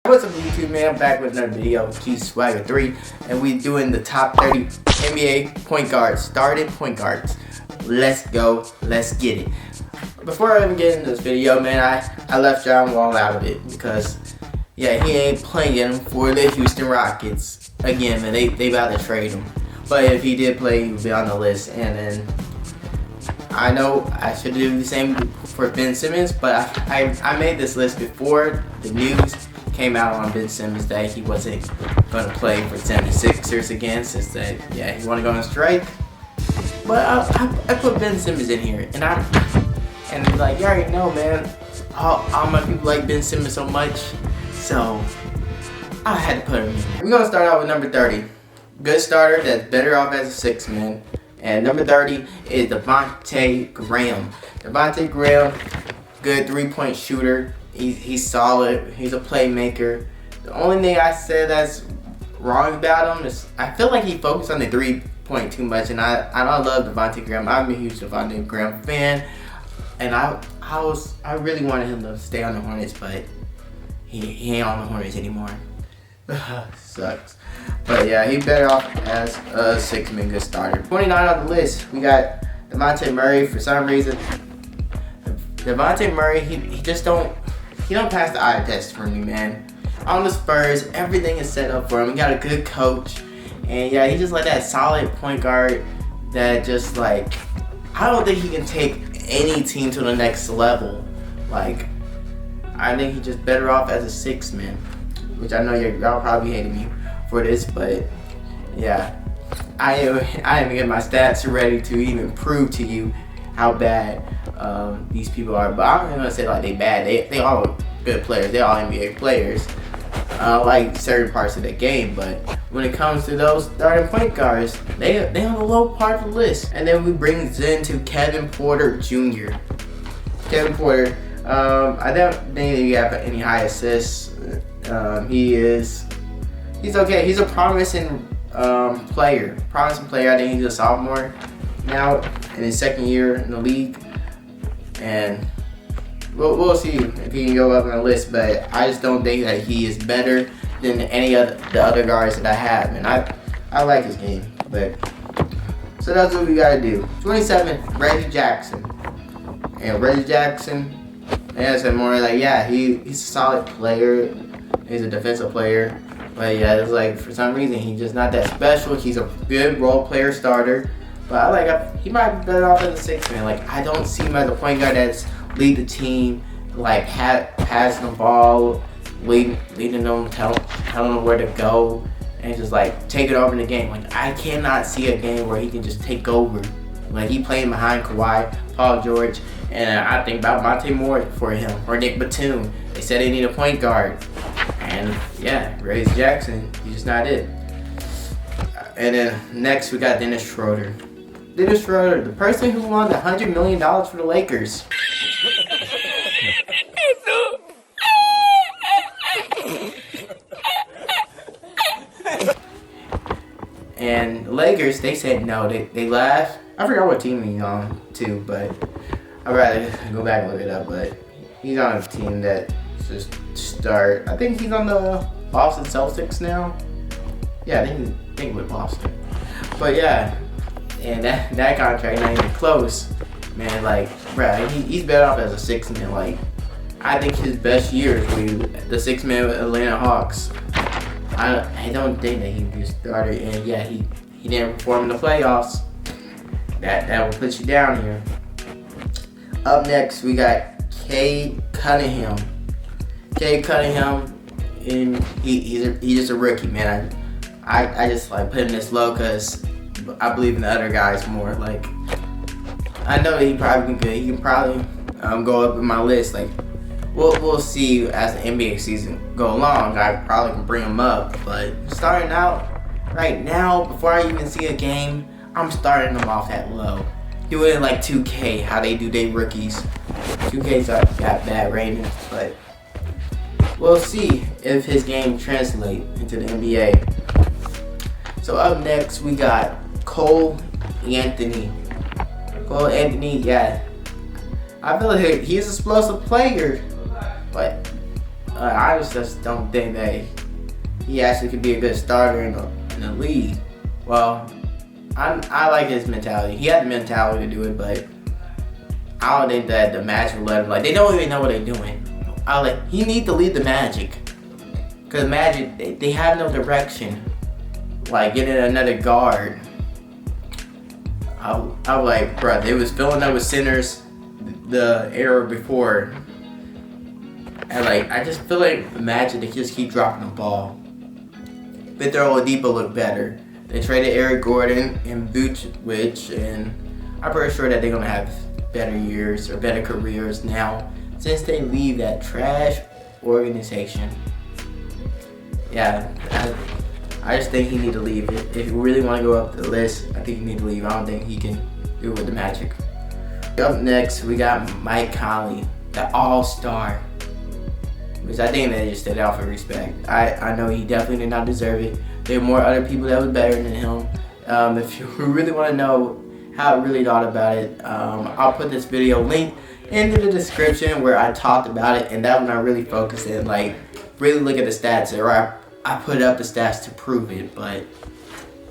What's up YouTube, man? I'm back with another video, G Swagger 3, and we doing the top 30 NBA point guards, starting point guards. Let's go, let's get it. Before I even get into this video, man, I left John Wall out of it because, yeah, he ain't playing for the Houston Rockets again, man. They about to trade him. But if he did play, he would be on the list. And then I know I should do the same for Ben Simmons, but I made this list before the news came out on Ben Simmons that he wasn't going to play for 76ers again, since that, yeah, he want to go on strike. But I put Ben Simmons in here, and like, you already know, man, all my people like Ben Simmons so much, so I had to put him in here. We're going to start out with number 30. Good starter that's better off as a six man. And number 30 is Devontae Graham. Devontae Graham, good three-point shooter. He's solid. He's a playmaker. The only thing I said that's wrong about him is I feel like he focused on the three-point too much. And I love Devontae Graham. I'm a huge Devontae Graham fan. And I really wanted him to stay on the Hornets, but he ain't on the Hornets anymore. Sucks. But yeah, he better off as a six-man good starter. 29 on the list, we got Jamal Murray. For some reason, Jamal Murray, he don't pass the eye test for me, man. On the Spurs, everything is set up for him. He got a good coach, and yeah, he's just like that solid point guard that just like, I don't think he can take any team to the next level. Like, I think he's just better off as a six-man, which I know y'all probably hating me for this, but yeah, I am getting my stats ready to even prove to you how bad these people are. But I'm not gonna say like they bad. They all good players. They all NBA players. Like certain parts of the game, but when it comes to those starting point guards, they on the low part of the list. And then we bring into Kevin Porter Jr. Kevin Porter. I don't think he have any high assists. He's okay. He's a promising player. I think he's a sophomore now in his second year in the league, and we'll see if he can go up on the list. But I just don't think that he is better than any of the other guards that I have, and I like his game. But so that's what we gotta do. 27, Reggie Jackson, and Reggie Jackson, like I said, more like, yeah, he's a solid player. He's a defensive player. But yeah, it's like for some reason he's just not that special. He's a good role player starter. But he might be better off as a six man. Like, I don't see him as a point guard that's lead the team, like passing the ball, leading them, telling them where to go, and just like take it over in the game. Like, I cannot see a game where he can just take over. Like, he playing behind Kawhi, Paul George, and I think about Monte Moore for him, or Nick Batum. They said they need a point guard. And yeah, Reggie Jackson, he's just not it. And then next we got Dennis Schroeder. Dennis Schroeder, the person who won the $100 million for the Lakers. And the Lakers, they said no. They laughed. I forgot what team he's on too, but I'd rather go back and look it up. But he's on a team that just start. I think he's on the Boston Celtics now. Yeah, I think with Boston. But yeah, and that contract not even close, man. Like, bruh, he's better off as a six man. Like, I think his best years were the six man with Atlanta Hawks. I don't think that he would be a starter, and yeah, he didn't perform in the playoffs. That will put you down here. Up next, we got Kaleb Cunningham. Kaleb Cunningham, and he's just a rookie, man. I just like putting this low because I believe in the other guys more. Like, I know that he can probably go up in my list. Like, we'll see as the NBA season go along. I probably can bring him up, but starting out right now, before I even see a game, I'm starting them off that low. Doing like 2K, how they do their rookies. 2K's got bad ratings, but we'll see if his game translates into the NBA. So up next, we got Cole Anthony. Cole Anthony, yeah. I feel like he's an explosive player, but I just don't think that he actually could be a good starter in the league. Well, I like his mentality. He had the mentality to do it, but I don't think that the Magic will let him. Like, they don't even know what they're doing. He needs to lead the Magic. Because Magic, they have no direction. Like, getting another guard. I'm like, bro, they was filling up with centers the era before. And, like, I just feel like the Magic, they just keep dropping the ball. Victor Oladipo looked better. They traded Eric Gordon and Vucevic, and I'm pretty sure that they're going to have better years or better careers now since they leave that trash organization. Yeah, I just think he need to leave. If you really want to go up the list, I think he need to leave. I don't think he can do it with the Magic. Up next, we got Mike Conley, the all-star, which I think they just did out for respect. I know he definitely did not deserve it. There were more other people that was better than him. If you really want to know how I really thought about it, I'll put this video link into the description where I talked about it, and that one I really focused in, like, really look at the stats, or I put up the stats to prove it. But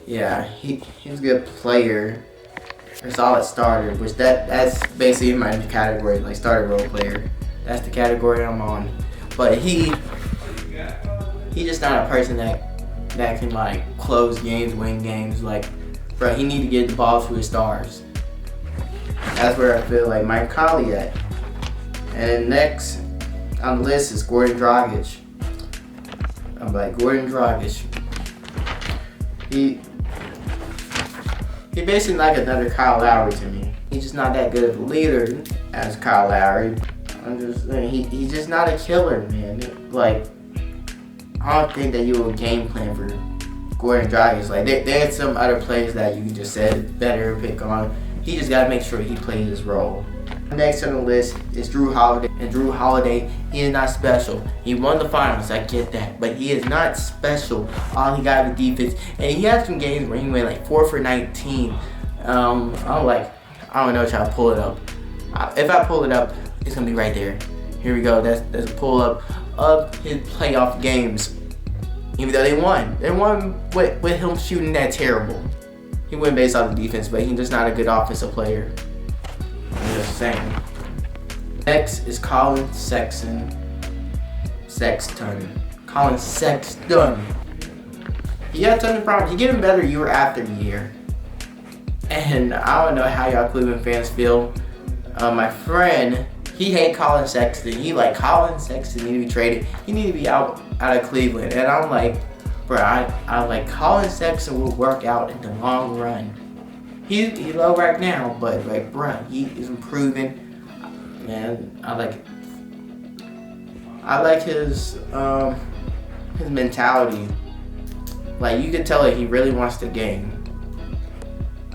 yeah, he's a good player, a solid starter, which that's basically in my category, like starter role player. That's the category I'm on. But he's just not a person that can like close games, win games. Like, bro, he need to get the ball to his stars. That's where I feel like Mike Conley at. And next on the list is Gordon Dragic. I'm like, Gordon Dragic. He basically like another Kyle Lowry to me. He's just not that good of a leader as Kyle Lowry. I'm just saying, he's just not a killer, man. Like, I don't think that you will game plan for Gordon Dragic. Like, there's some other players that you just said better pick on. He just gotta make sure he plays his role. Next on the list is Drew Holiday. And Drew Holiday, he is not special. He won the finals, I get that. But he is not special. All he got was defense. And he had some games where he went like 4 for 19. I'm like, I don't know, try to pull it up. If I pull it up, it's gonna be right there. Here we go. That's a pull up of his playoff games. Even though they won. They won with him shooting that terrible. He went based off the defense, but he's just not a good offensive player. I'm just saying. Next is Collin Sexton. Collin Sexton. He had a ton of problems. He getting better year after year. And I don't know how y'all Cleveland fans feel. My friend, he hate Collin Sexton. He like, Collin Sexton need to be traded. He need to be out of Cleveland. And I'm like, bro, I'm like, Collin Sexton will work out in the long run. He's low right now, but like, bro, he is improving. Man, I like his mentality. Like, you can tell that he really wants the game.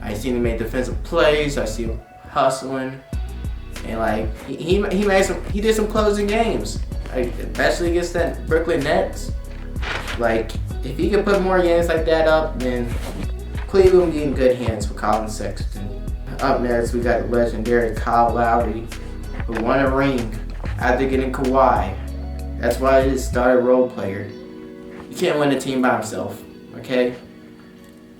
I seen him make defensive plays. I see him hustling, and like he did some closing games, like, especially against that Brooklyn Nets. Like, if he could put more games like that up, then Cleveland will be in good hands with Collin Sexton. Up next, we got the legendary Kyle Lowry, who won a ring after getting Kawhi. That's why he's a starter role player. You can't win a team by himself, okay?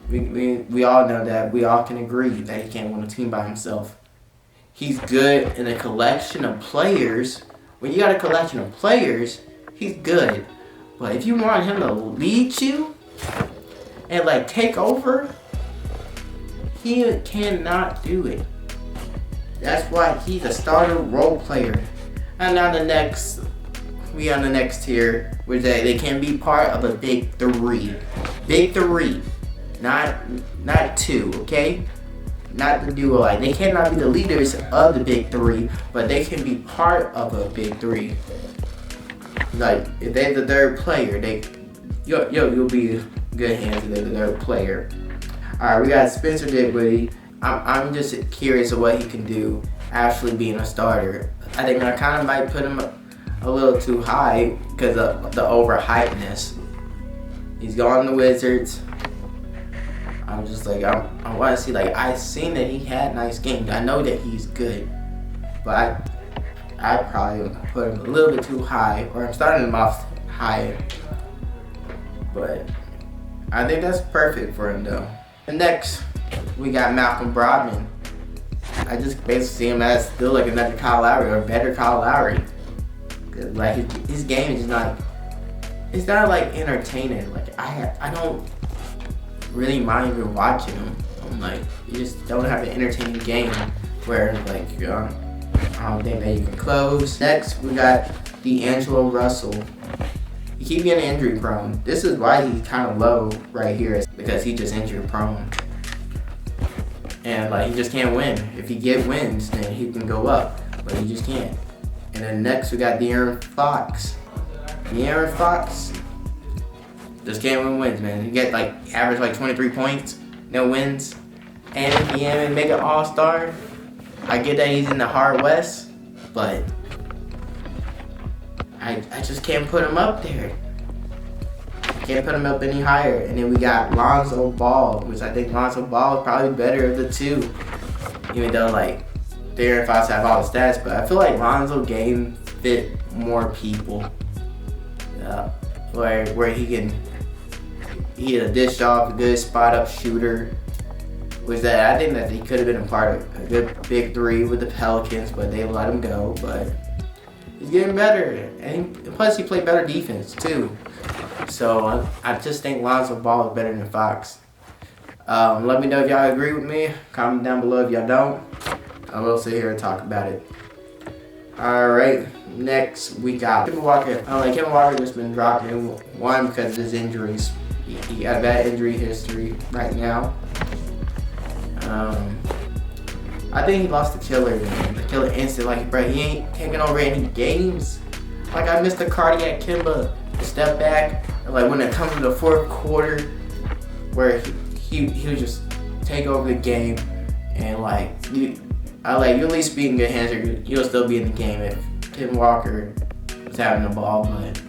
We all know that. We all can agree that he can't win a team by himself. He's good in a collection of players. When you got a collection of players, he's good. But if you want him to lead you and like take over, he cannot do it. That's why he's a starter role player. And on the next, we on the next tier, where they can be part of a big three. Big three. Not two, okay? Not the duo. Like, they cannot be the leaders of the big three, but they can be part of a big three. Like, if they're the third player, you'll be in good hands if they're the third player. Alright, we got Spencer Dinwiddie. I'm just curious of what he can do actually being a starter. I think I kind of might put him a little too high because of the overhypeness. He's gone to the Wizards. I'm just like, I want to see, like, I've seen that he had nice games. I know that he's good, but I probably put him a little bit too high, or I'm starting him off higher. But I think that's perfect for him though. And next, we got Malcolm Brogdon. I just basically see him as still like another Kyle Lowry or better Kyle Lowry. Cause like his game is just not, it's not like entertaining. Like I don't really mind even watching him. I'm like, you just don't have an entertaining game where like I don't think that you can close. Next, we got D'Angelo Russell. He keeps getting injury prone. This is why he's kind of low right here, because he's just injury prone. And like he just can't win. If he get wins, then he can go up, but he just can't. And then next we got De'Aaron Fox. De'Aaron Fox just can't win wins, man. He get like average like 23 points, no wins, and if he ain't make an All-Star, I get that he's in the hard West, but I just can't put him up there. Can't put him up any higher. And then we got Lonzo Ball, which I think Lonzo Ball is probably better of the two. Even though like De'Aaron Fox have all the stats, but I feel like Lonzo game fit more people. Where he's a dish off, a good spot up shooter. Was that I think that he could have been a part of a good big three with the Pelicans, but they let him go. But he's getting better, and plus he played better defense too. So I just think Lonzo Ball is better than Fox. Let me know if y'all agree with me. Comment down below if y'all don't. I will sit here and talk about it. Alright, next we got Kemba Walker. Kemba Walker just been dropped in one because of his injuries. He got a bad injury history right now. I think he lost the killer, man. The killer instant. Like, bro, he ain't taking over any games. Like, I missed the cardiac Kemba step back. Like, when it comes to the fourth quarter, where he would just take over the game, and like you at least be in good hands, or you'll still be in the game if Tim Walker was having the ball, but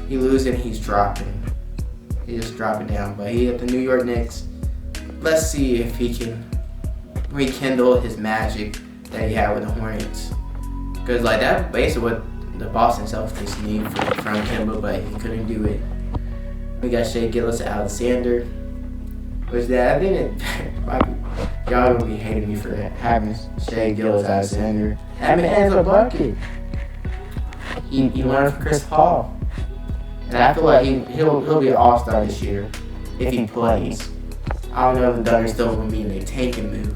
he losing, he's dropping. He's just dropping down. But he at the New York Knicks. Let's see if he can rekindle his magic that he had with the Hornets. Because like that's basically what the Boston Celtics need from Kemba, but he couldn't do it. We got Shai Gilgeous-Alexander, which that I think y'all gonna be hating me for having Shai Gilgeous-Alexander. That man's a bucket. He learned from Chris Paul, and I feel like he'll be an All-Star this year if he plays. I don't know if the Thunder still gonna be in their tanking mood,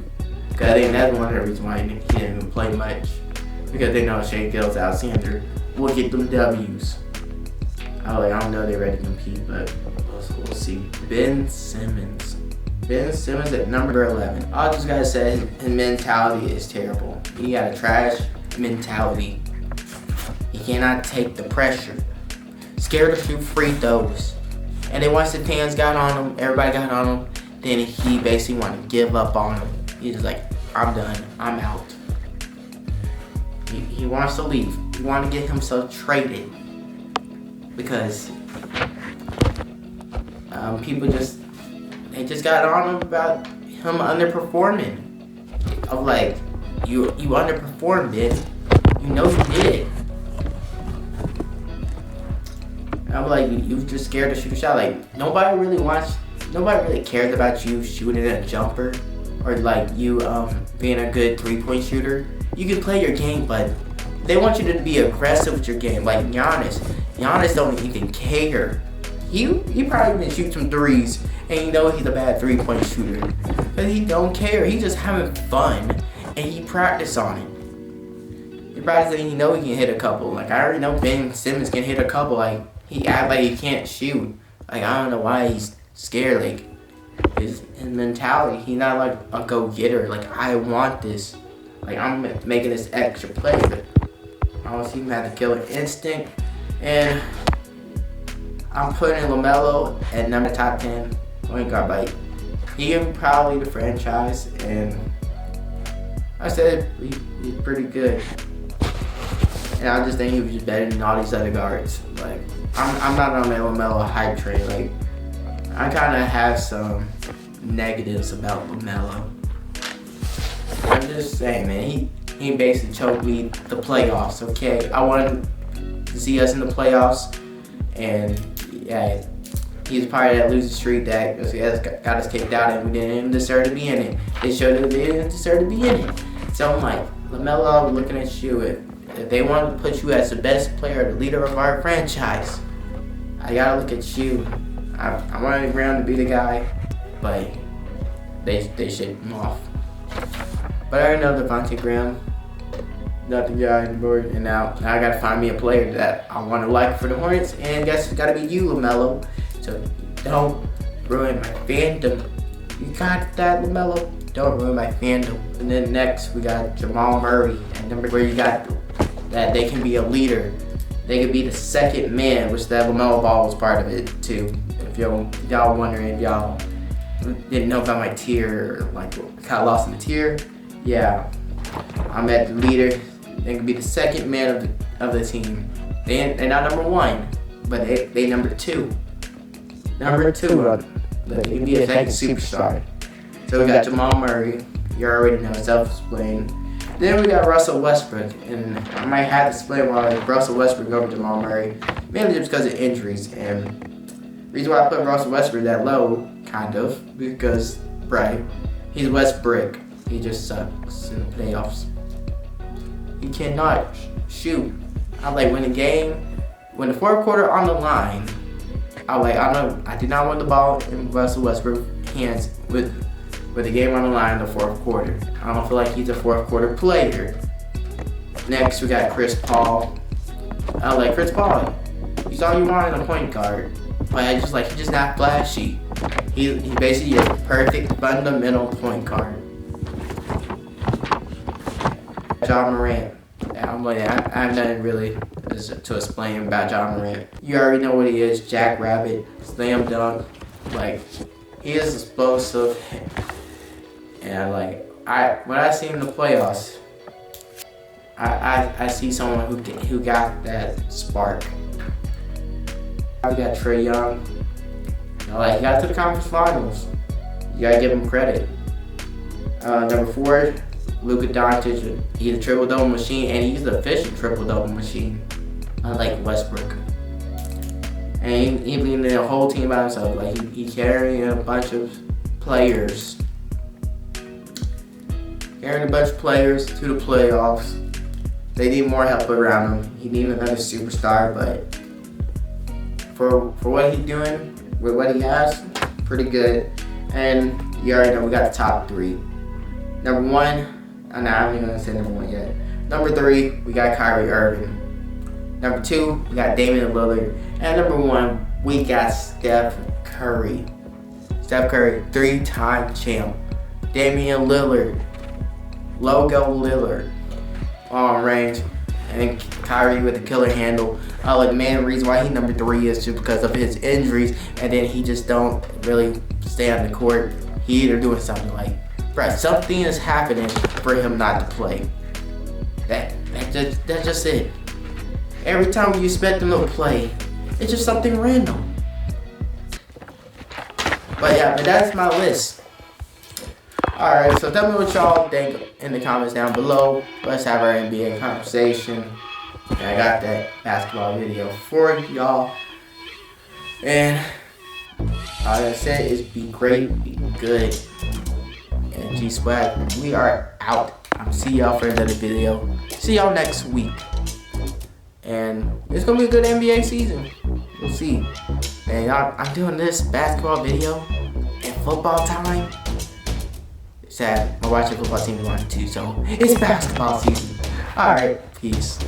because I think that's one of the reasons why he didn't even play much, because they know Shai Gilgeous-Alexander will get them W's. I don't know they're ready to compete, but we'll see. Ben Simmons. Ben Simmons at number 11. I just gotta say, his mentality is terrible. He got a trash mentality. He cannot take the pressure. Scared to shoot free throws. And then once the fans got on him, everybody got on him, then he basically wanted to give up on him. He's just like, I'm done, I'm out. He wants to leave. He wants to get himself traded. Because people just got on him about him underperforming. Of like, you underperformed, Ben. You know you did. I'm like, you just scared to shoot a shot. Like nobody really cares about you shooting a jumper or like you being a good 3-point shooter. You can play your game, but they want you to be aggressive with your game. Like Giannis don't even care. He probably even shoot some threes, and you know he's a bad 3-point shooter, but he don't care. He just having fun, and he practice on it. He practice, and he know he can hit a couple. Like I already know Ben Simmons can hit a couple. Like he act like he can't shoot. Like I don't know why he's scared. Like his mentality, he not like a go-getter. Like I want this. Like I'm making this extra play, but I don't see him have the killer instinct. And I'm putting Lamelo at number top 10 point guard. Like he is probably the franchise, and I said he's pretty good. And I just think he was just better than all these other guards. Like I'm not on the Lamelo hype train. Like I kind of have some negatives about Lamelo. I'm just saying, man, he he basically choked me the playoffs. Okay, I wanted to see us in the playoffs, and yeah, he's part of that losing streak that got us kicked out, and we didn't even deserve to be in it. They showed that they didn't deserve to be in it. So I'm like, Lamelo, looking at you. If they want to put you as the best player, the leader of our franchise, I gotta look at you. I wanted Graham to be the guy, but they shipped him off. But I already know Devontae Graham, not the guy anymore, and now I gotta find me a player that I want to like for the Hornets, and guess it's gotta be you, Lamelo. So don't ruin my fandom. You got that, Lamelo? Don't ruin my fandom. And then next we got Jamal Murray, and number where you got that they can be a leader. They could be the second man, which that Lamelo Ball was part of it too. If y'all wondering if y'all didn't know about my tier, like kind of lost in the tier, yeah, I'm at the leader. They could be the second man of the team. They're not number one, but they number two. Number two, they can be a second superstar. So we got Jamal Murray. You already know, self-explained. Then we got Russell Westbrook, and I might have to explain why Russell Westbrook over Jamal Murray, mainly just because of injuries. And the reason why I put Russell Westbrook that low, kind of, because, right, he's Westbrook. He just sucks in the playoffs. He cannot shoot. I when the game, when the fourth quarter on the line, I did not want the ball in Russell Westbrook's hands with the game on the line in the fourth quarter. I don't feel like he's a fourth quarter player. Next, we got Chris Paul. Chris Paul, he's all you want in a point guard. But he's just not flashy. He basically is a perfect fundamental point guard. John Morant. I have nothing really to explain about John Morant. You already know what he is. Jackrabbit, slam dunk. He is explosive. And when I see him in the playoffs, I see someone who got that spark. We got Trae Young. He got to the conference finals. You gotta give him credit. Number 4, Luka Doncic. He's a triple-double machine, and he's an efficient triple-double machine, unlike Westbrook. And he leading the whole team by himself. He carrying a bunch of players. Carrying a bunch of players to the playoffs. They need more help around him. He needs another superstar, but for what he's doing, with what he has, pretty good. And you already know we got the top 3. Number 1, I'm not even gonna say number 1 yet. Number 3, we got Kyrie Irving. Number 2, we got Damian Lillard. And number 1, we got Steph Curry. Steph Curry, 3-time champ. Damian Lillard, logo Lillard, long range, and Kyrie with the killer handle. The main reason why he's number 3 is just because of his injuries, and then he just don't really stay on the court. He either doing something something is happening for him not to play. That's just it. Every time you expect him to play, it's just something random. But that's my list. Alright, so tell me what y'all think in the comments down below. Let's have our NBA conversation. And I got that basketball video for y'all. And all I said is be great, be good. And G-Swag, we are out. I'll see y'all for another video. See y'all next week. And it's going to be a good NBA season. We'll see. And I'm doing this basketball video in football time. Sad. My watching football team is on too, so it's basketball season. Alright, peace.